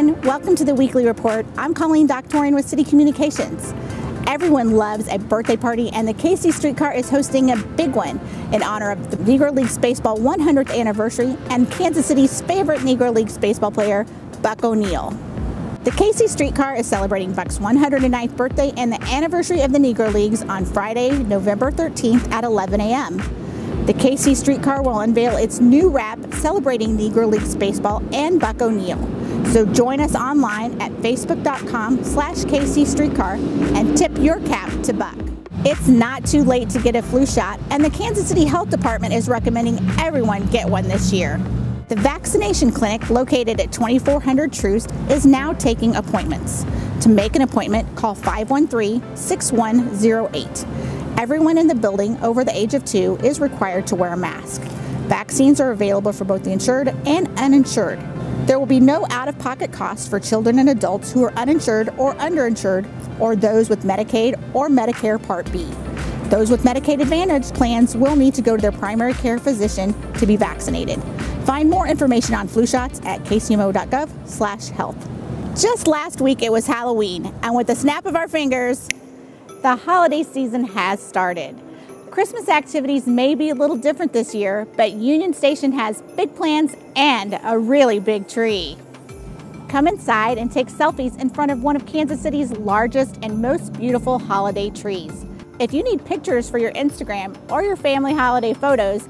everyone, welcome to the Weekly Report. I'm Colleen Doctorian with City Communications. Everyone loves a birthday party, and the KC Streetcar is hosting a big one in honor of the Negro Leagues Baseball 100th anniversary and Kansas City's favorite Negro Leagues baseball player, Buck O'Neil. The KC Streetcar is celebrating Buck's 109th birthday and the anniversary of the Negro Leagues on Friday, November 13th at 11 a.m. The KC Streetcar will unveil its new wrap celebrating Negro Leagues baseball and Buck O'Neil. So join us online at facebook.com/KC Streetcar and tip your cap to Buck. It's not too late to get a flu shot, and the Kansas City Health Department is recommending everyone get one this year. The vaccination clinic located at 2400 Troost is now taking appointments. To make an appointment, call 513-6108. Everyone in the building over the age of 2 is required to wear a mask. Vaccines are available for both the insured and uninsured. There will be no out-of-pocket costs for children and adults who are uninsured or underinsured, or those with Medicaid or Medicare Part B. Those with Medicaid Advantage plans will need to go to their primary care physician to be vaccinated. Find more information on flu shots at kcmo.gov/health. Just last week it was Halloween, and with the snap of our fingers, the holiday season has started. Christmas activities may be a little different this year, but Union Station has big plans and a really big tree. Come inside and take selfies in front of one of Kansas City's largest and most beautiful holiday trees. If you need pictures for your Instagram or your family holiday photos,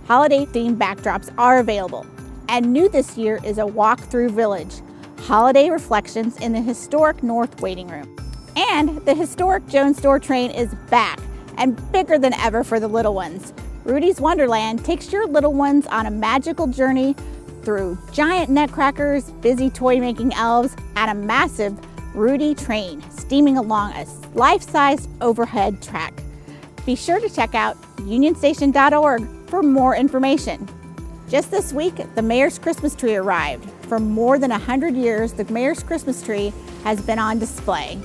holiday-themed backdrops are available. And new this year is a walk-through village, holiday reflections in the historic North Waiting Room. And the historic Jones Store train is back and bigger than ever for the little ones. Rudy's Wonderland takes your little ones on a magical journey through giant nutcrackers, busy toy-making elves, and a massive Rudy train steaming along a life-sized overhead track. Be sure to check out unionstation.org for more information. Just this week, the Mayor's Christmas tree arrived. For more than 100 years, the Mayor's Christmas tree has been on display.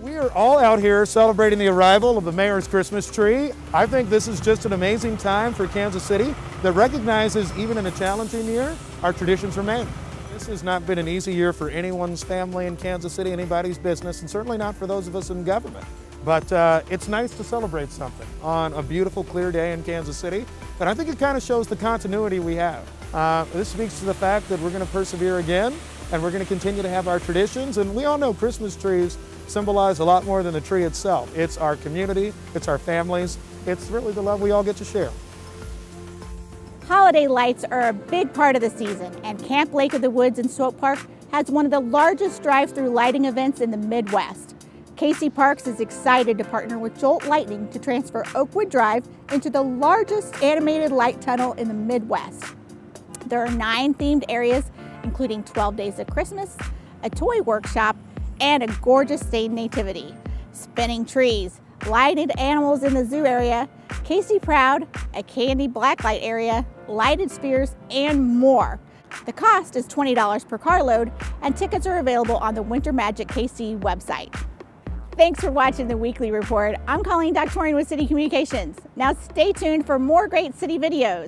We are all out here celebrating the arrival of the Mayor's Christmas tree. I think this is just an amazing time for Kansas City that recognizes, even in a challenging year, our traditions remain. This has not been an easy year for anyone's family in Kansas City, anybody's business, and certainly not for those of us in government. But it's nice to celebrate something on a beautiful, clear day in Kansas City. And I think it kind of shows the continuity we have. This speaks to the fact that we're going to persevere again, and we're going to continue to have our traditions. And we all know Christmas trees symbolize a lot more than the tree itself. It's our community, it's our families, it's really the love we all get to share. Holiday lights are a big part of the season, and Camp Lake of the Woods in Swope Park has one of the largest drive-through lighting events in the Midwest. KC Parks is excited to partner with Jolt Lightning to transfer Oakwood Drive into the largest animated light tunnel in the Midwest. There are 9 themed areas, including 12 Days of Christmas, a toy workshop, and a gorgeous stained nativity. Spinning trees, lighted animals in the zoo area, KC Proud, a candy blacklight area, lighted spheres, and more. The cost is $20 per carload, and tickets are available on the Winter Magic KC website. Thanks for watching the Weekly Report. I'm Colleen Doctorian with City Communications. Now stay tuned for more great city videos.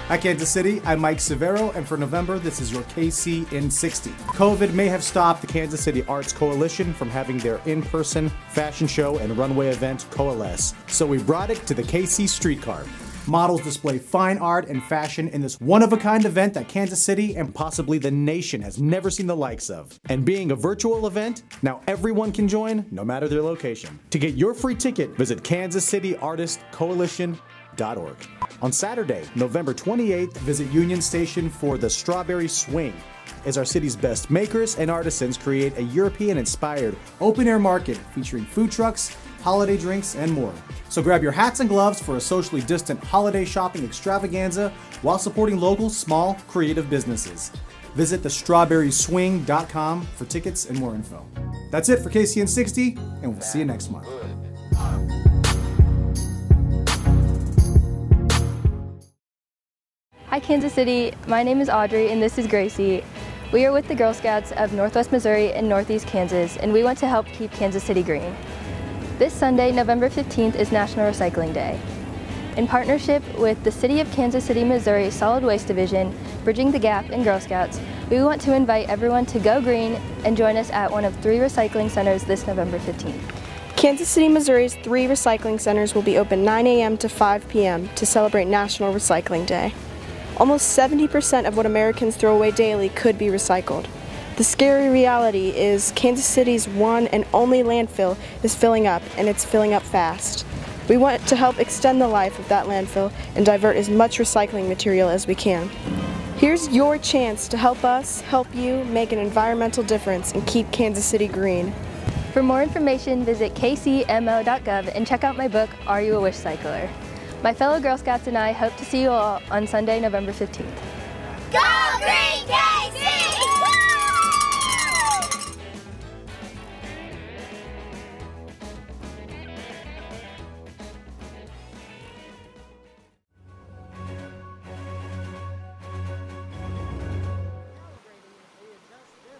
Hi Kansas City, I'm Mike Severo, and for November, this is your KC in 60. COVID may have stopped the Kansas City Arts Coalition from having their in-person fashion show and runway event coalesce, so we brought it to the KC Streetcar. Models display fine art and fashion in this one-of-a-kind event that Kansas City and possibly the nation has never seen the likes of. And being a virtual event, now everyone can join, no matter their location. To get your free ticket, visit kansascityartistcoalition.org. On Saturday, November 28th, visit Union Station for the Strawberry Swing, as our city's best makers and artisans create a European-inspired open-air market featuring food trucks, holiday drinks, and more. So grab your hats and gloves for a socially distant holiday shopping extravaganza while supporting local, small, creative businesses. Visit thestrawberryswing.com for tickets and more info. That's it for KC in 60, and we'll see you next month. Hi Kansas City, my name is Audrey and this is Gracie. We are with the Girl Scouts of Northwest Missouri and Northeast Kansas, and we want to help keep Kansas City green. This Sunday, November 15th, is National Recycling Day. In partnership with the City of Kansas City, Missouri Solid Waste Division, Bridging the Gap, and Girl Scouts, we want to invite everyone to go green and join us at one of 3 recycling centers this November 15th. Kansas City, Missouri's 3 recycling centers will be open 9 a.m. to 5 p.m. to celebrate National Recycling Day. Almost 70% of what Americans throw away daily could be recycled. The scary reality is Kansas City's one and only landfill is filling up, and it's filling up fast. We want to help extend the life of that landfill and divert as much recycling material as we can. Here's your chance to help us, help you, make an environmental difference and keep Kansas City green. For more information, visit kcmo.gov and check out my book, Are You a Wish Cycler? My fellow Girl Scouts and I hope to see you all on Sunday, November 15th. Go Green KC!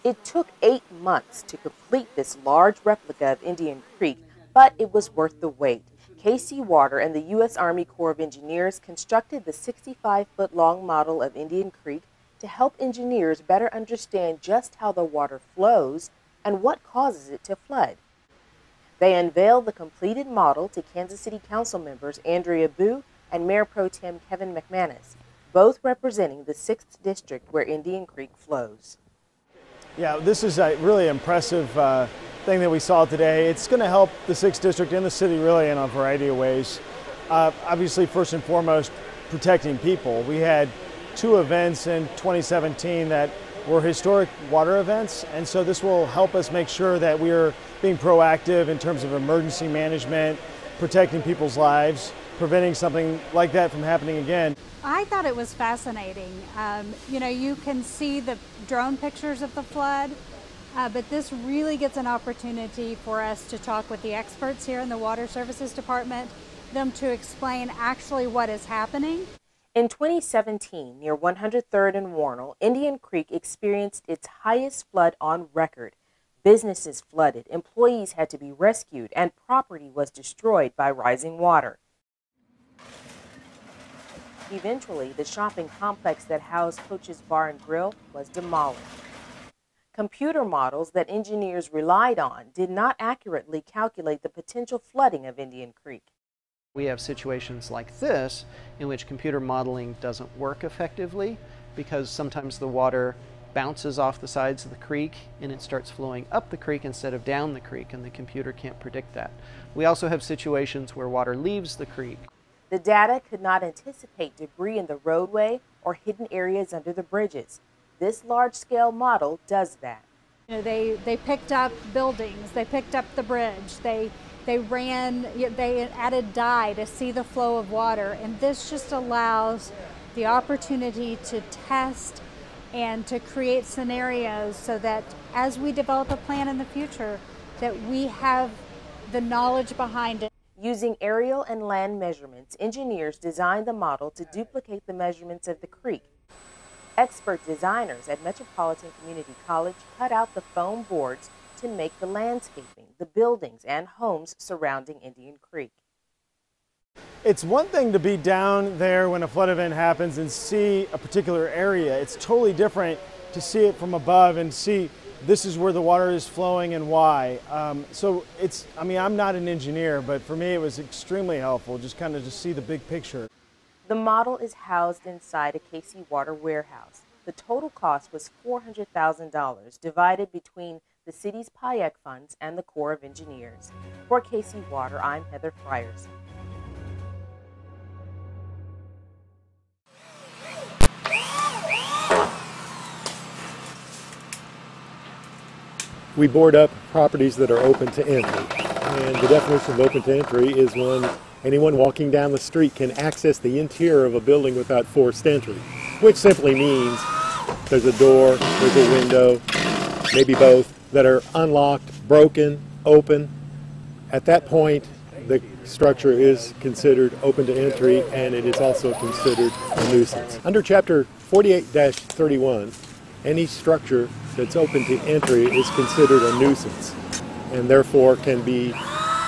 It took 8 months to complete this large replica of Indian Creek, but it was worth the wait. KC Water and the U.S. Army Corps of Engineers constructed the 65-foot-long model of Indian Creek to help engineers better understand just how the water flows and what causes it to flood. They unveiled the completed model to Kansas City Council members Andrea Boo and Mayor Pro Tem Kevin McManus, both representing the 6th District where Indian Creek flows. Yeah, this is a really impressive thing that we saw today. It's going to help the 6th District and the city really in a variety of ways. Obviously, first and foremost, protecting people. We had 2 events in 2017 that were historic water events, and so this will help us make sure that we're being proactive in terms of emergency management, protecting people's lives, preventing something like that from happening again. I thought it was fascinating. You know, you can see the drone pictures of the flood, but this really gets an opportunity for us to talk with the experts here in the Water Services Department, them to explain actually what is happening. In 2017, near 103rd and Warnell, Indian Creek experienced its highest flood on record. Businesses flooded, employees had to be rescued, and property was destroyed by rising water. Eventually, the shopping complex that housed Coach's Bar and Grill was demolished. Computer models that engineers relied on did not accurately calculate the potential flooding of Indian Creek. We have situations like this in which computer modeling doesn't work effectively because sometimes the water bounces off the sides of the creek and it starts flowing up the creek instead of down the creek, and the computer can't predict that. We also have situations where water leaves the creek. The data could not anticipate debris in the roadway or hidden areas under the bridges. This large-scale model does that. You know, they picked up buildings, they picked up the bridge, they added dye to see the flow of water, and this just allows the opportunity to test and to create scenarios so that as we develop a plan in the future, that we have the knowledge behind it. Using aerial and land measurements, engineers designed the model to duplicate the measurements of the creek. Expert designers at Metropolitan Community College cut out the foam boards to make the landscaping, the buildings, and homes surrounding Indian Creek. It's one thing to be down there when a flood event happens and see a particular area. It's totally different to see it from above and see this is where the water is flowing and why. I mean, I'm not an engineer, but for me it was extremely helpful just kind of to see the big picture. The model is housed inside a KC Water warehouse. The total cost was $400,000 divided between the city's PIAC funds and the Corps of Engineers. For KC Water, I'm Heather Friars. We board up properties that are open to entry, and the definition of open to entry is when anyone walking down the street can access the interior of a building without forced entry, which simply means there's a door, there's a window, maybe both, that are unlocked, broken, open. At that point, the structure is considered open to entry, and it is also considered a nuisance. Under Chapter 48-31, any structure that's open to entry is considered a nuisance and therefore can be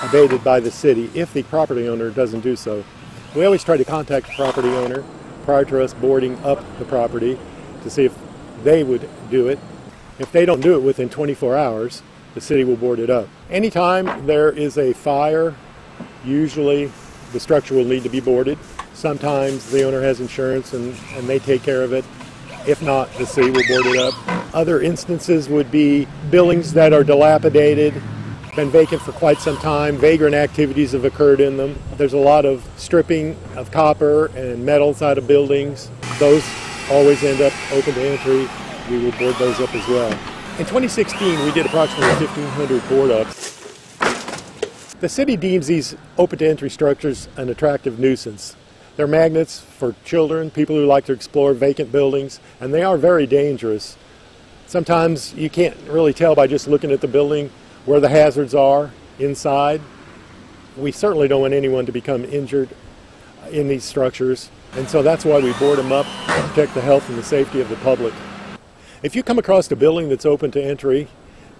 abated by the city if the property owner doesn't do so We always try to contact the property owner prior to us boarding up the property to see if they would do it. If they don't do it within 24 hours, the city will board it up. Anytime there is a fire, usually the structure will need to be boarded. Sometimes the owner has insurance and they take care of it. If not, the city will board it up. Other instances would be buildings that are dilapidated, been vacant for quite some time, vagrant activities have occurred in them. There's a lot of stripping of copper and metals out of buildings. Those always end up open to entry. We will board those up as well. In 2016, we did approximately 1,500 board ups. The city deems these open to entry structures an attractive nuisance. They're magnets for children, people who like to explore vacant buildings, and they are very dangerous. Sometimes you can't really tell by just looking at the building where the hazards are inside. We certainly don't want anyone to become injured in these structures, and so that's why we board them up to protect the health and the safety of the public. If you come across a building that's open to entry,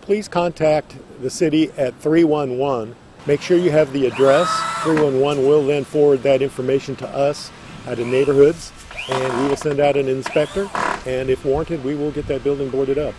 please contact the city at 311. Make sure you have the address. 311 will then forward that information to us out of neighborhoods, and we will send out an inspector, and if warranted, we will get that building boarded up.